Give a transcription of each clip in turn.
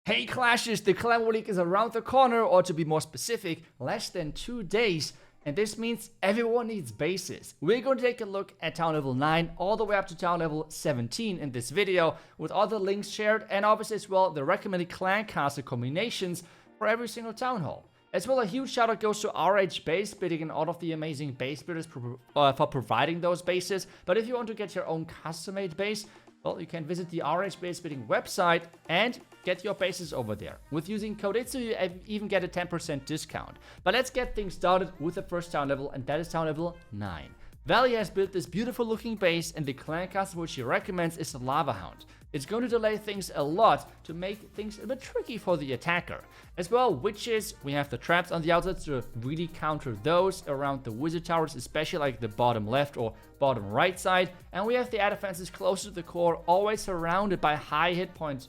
Hey Clashes, the Clan War League is around the corner, or to be more specific, less than 2 days. And this means everyone needs bases. We're going to take a look at town level 9 all the way up to town level 17 in this video, with all the links shared and obviously as well the recommended clan caster combinations for every single town hall. As well, a huge shout out goes to RH Base Building and all of the amazing base builders for providing those bases. But if you want to get your own custom-made base, well, you can visit the RH Base Building website and get your bases over there. With using code iTzu, you even get a 10% discount. But let's get things started with the first town level, and that is town level 9. Valley has built this beautiful looking base, and the clan caster which he recommends is the Lava Hound. It's going to delay things a lot to make things a bit tricky for the attacker. As well, witches, we have the traps on the outside to really counter those around the wizard towers, especially like the bottom left or bottom right side. And we have the air defenses close to the core, always surrounded by high hit points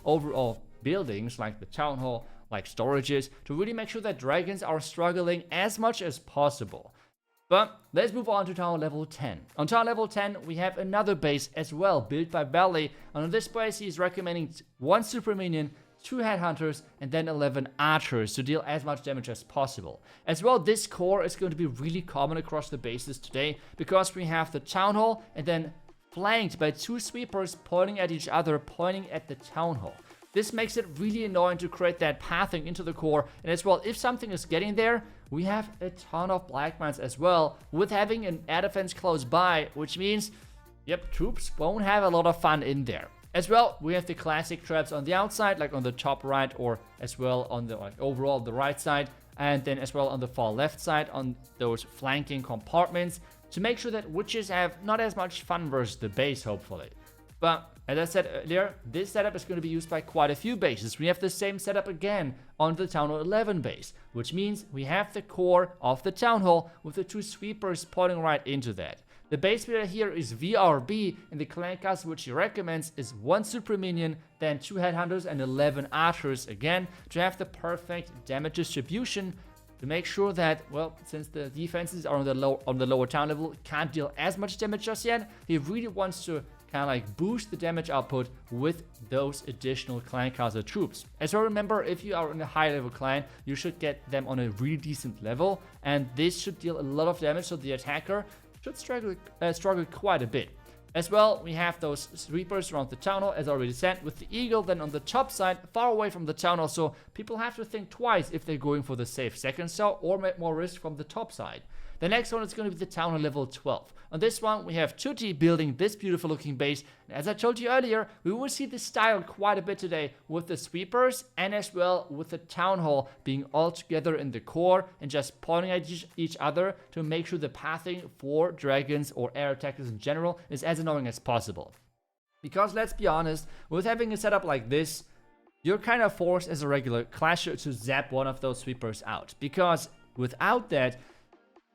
overall buildings like the town hall, like storages, to really make sure that dragons are struggling as much as possible. But let's move on to town level 10. On town level 10, we have another base as well, built by Valley. And on this base, he's recommending 1 super minion, 2 headhunters, and then 11 archers to deal as much damage as possible. As well, this core is going to be really common across the bases today, because we have the town hall and then flanked by 2 sweepers pointing at each other, pointing at the town hall. This makes it really annoying to create that pathing into the core, and as well, if something is getting there, we have a ton of black mines as well, with having an air defense close by, which means, yep, troops won't have a lot of fun in there. As well, we have the classic traps on the outside, like on the top right, or as well on the overall the right side, and then as well on the far left side on those flanking compartments, to make sure that witches have not as much fun versus the base, hopefully. But as I said earlier, this setup is going to be used by quite a few bases. We have the same setup again on the Town Hall 11 base, which means we have the core of the Town Hall with the 2 sweepers pointing right into that. The base builder here is VRB, and the clan caster which he recommends is 1 super minion, then 2 headhunters and 11 archers again, to have the perfect damage distribution, to make sure that, well, since the defenses are on the lower town level, can't deal as much damage just yet, he really wants to kind of like boost the damage output with those additional clan caster troops. As well, remember, if you are in a high level clan, you should get them on a really decent level, and this should deal a lot of damage, so the attacker should struggle quite a bit. As well, we have those sweepers around the town hall, as already said, with the eagle then on the top side, far away from the town hall, so people have to think twice if they're going for the safe second cell or make more risk from the top side. The next one is going to be the town hall level 12. On this one, we have Tutti building this beautiful looking base. And as I told you earlier, we will see this style quite a bit today with the sweepers and as well with the town hall being all together in the core and just pointing at each other to make sure the pathing for dragons or air attackers in general is as annoying as possible. Because let's be honest, with having a setup like this, you're kind of forced as a regular clasher to zap one of those sweepers out. Because without that,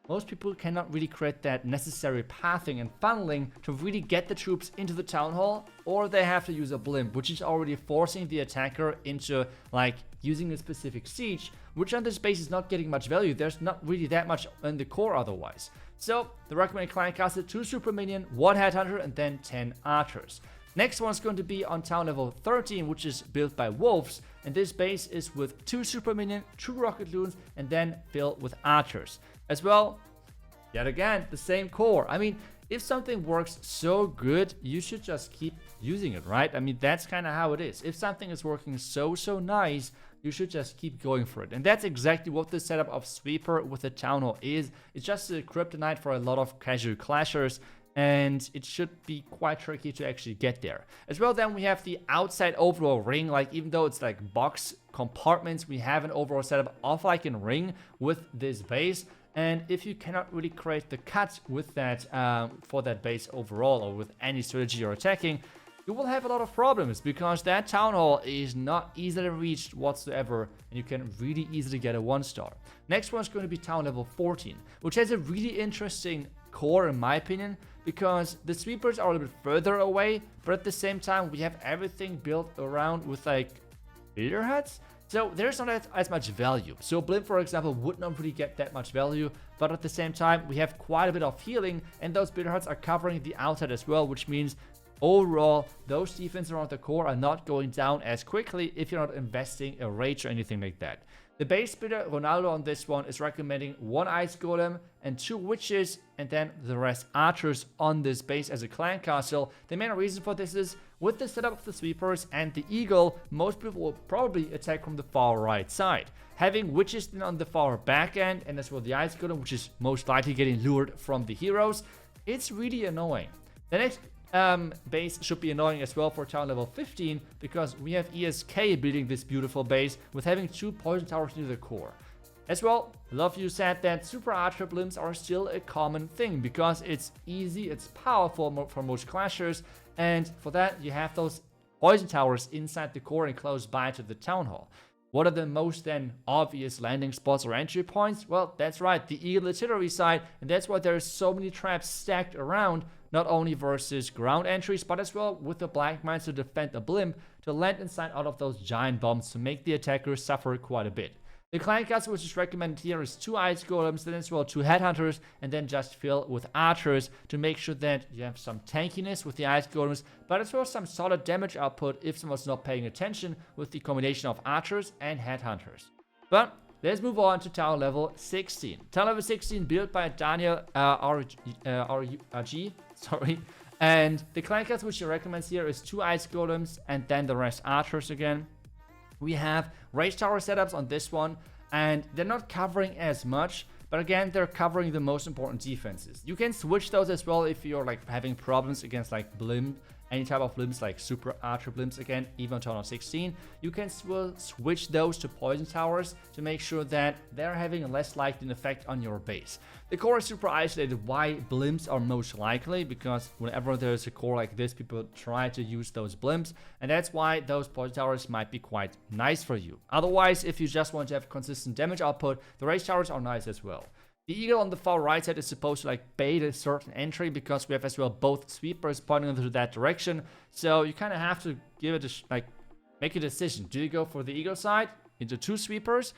most people cannot really create that necessary pathing and funneling to really get the troops into the town hall, or they have to use a blimp, which is already forcing the attacker into like using a specific siege, which on this base is not getting much value. There's not really that much in the core otherwise. So the recommended clan caster, 2 super minion, 1 headhunter, and then 10 archers. Next one is going to be on town level 13, which is built by wolves, and this base is with 2 super minion, 2 rocket loons, and then filled with archers. As well, yet again, the same core. I mean, if something works so good, you should just keep using it, right? I mean, that's kind of how it is. If something is working so nice, you should just keep going for it. And that's exactly what the setup of Sweeper with the Town Hall is. It's just a kryptonite for a lot of casual clashers, and it should be quite tricky to actually get there. As well, then we have the outside overall ring. Like, even though it's like box compartments, we have an overall setup of like a ring with this base. And if you cannot really create the cut with that for that base overall, or with any strategy you're attacking, you will have a lot of problems, because that town hall is not easily reached whatsoever, and you can really easily get a 1-star. Next one is going to be town level 14, which has a really interesting core in my opinion, because the sweepers are a little bit further away, but at the same time we have everything built around with like builder huts. So there's not as much value. So Blimp, for example, would not really get that much value, but at the same time, we have quite a bit of healing, and those builder huts are covering the outside as well, which means overall, those defenses around the core are not going down as quickly if you're not investing a rage or anything like that. The base builder, Ronaldo, on this one is recommending 1 Ice Golem and 2 Witches, and then the rest Archers on this base as a clan castle. The main reason for this is, with the setup of the Sweepers and the Eagle, most people will probably attack from the far right side. Having Witches then on the far back end, and as well the Ice Golem, which is most likely getting lured from the heroes, it's really annoying. The next base should be annoying as well for town level 15, because we have ESK building this beautiful base with having 2 poison towers near the core. As well, Love You said that super archer blimps are still a common thing because it's easy, it's powerful for most clashers, and for that you have those poison towers inside the core and close by to the town hall. What are the most then obvious landing spots or entry points? Well, that's right, the Eagle artillery side, and that's why there's so many traps stacked around, not only versus ground entries, but as well with the Black Mines to defend the blimp, to land inside out of those giant bombs to make the attackers suffer quite a bit. The clan castle which is recommended here is 2 Ice Golems, then as well 2 Headhunters, and then just fill with Archers to make sure that you have some tankiness with the Ice Golems, but as well some solid damage output if someone's not paying attention with the combination of Archers and Headhunters. But let's move on to town level 16. Town level 16 built by Daniel RG, and the clan castle which he recommends here is 2 Ice Golems and then the rest Archers again. We have Rage Tower setups on this one, and they're not covering as much, but again, they're covering the most important defenses. You can switch those as well if you're like having problems against like blimp, any type of blimps like super archer blimps again, even on town 16. You can switch those to poison towers to make sure that they're having a less likely an effect on your base. The core is super isolated. Why blimps are most likely? Because whenever there's a core like this, people try to use those blimps, and that's why those poison towers might be quite nice for you. Otherwise, if you just want to have consistent damage output, the rage towers are nice as well. The Eagle on the far right side is supposed to like bait a certain entry because we have as well both Sweepers pointing into that direction. So you kind of have to give it a make a decision. Do you go for the Eagle side into 2 Sweepers,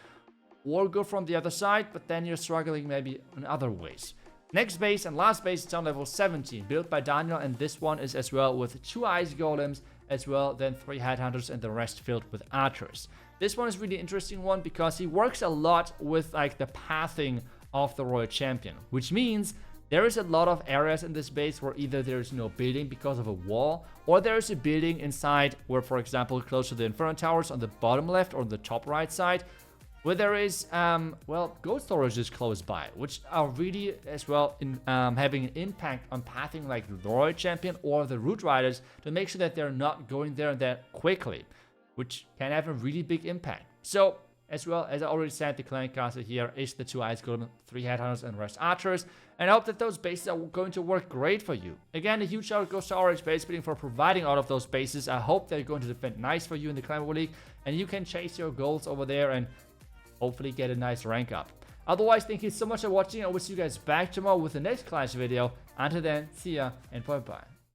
or go from the other side, but then you're struggling maybe in other ways. Next base and last base is town level 17, built by Daniel, and this one is as well with 2 Ice Golems, as well then 3 Headhunters, and the rest filled with Archers. This one is really interesting one because he works a lot with like the pathing of the Royal Champion, which means there is a lot of areas in this base where either there is no building because of a wall, or there is a building inside where, for example, close to the Inferno Towers on the bottom left or the top right side, where there is, well, gold storages close by, which are really as well in having an impact on pathing like the Royal Champion or the Root Riders to make sure that they're not going there that quickly, which can have a really big impact. So, as well, as I already said, the clan castle here is the 2 Ice Golem, 3 Headhunters, and rest Archers, and I hope that those bases are going to work great for you. Again, a huge shout out goes to RH Base Building for providing all of those bases. I hope they're going to defend nice for you in the Clan War League, and you can chase your goals over there and hopefully get a nice rank up. Otherwise, thank you so much for watching. I will see you guys back tomorrow with the next Clash video. Until then, see ya and bye bye.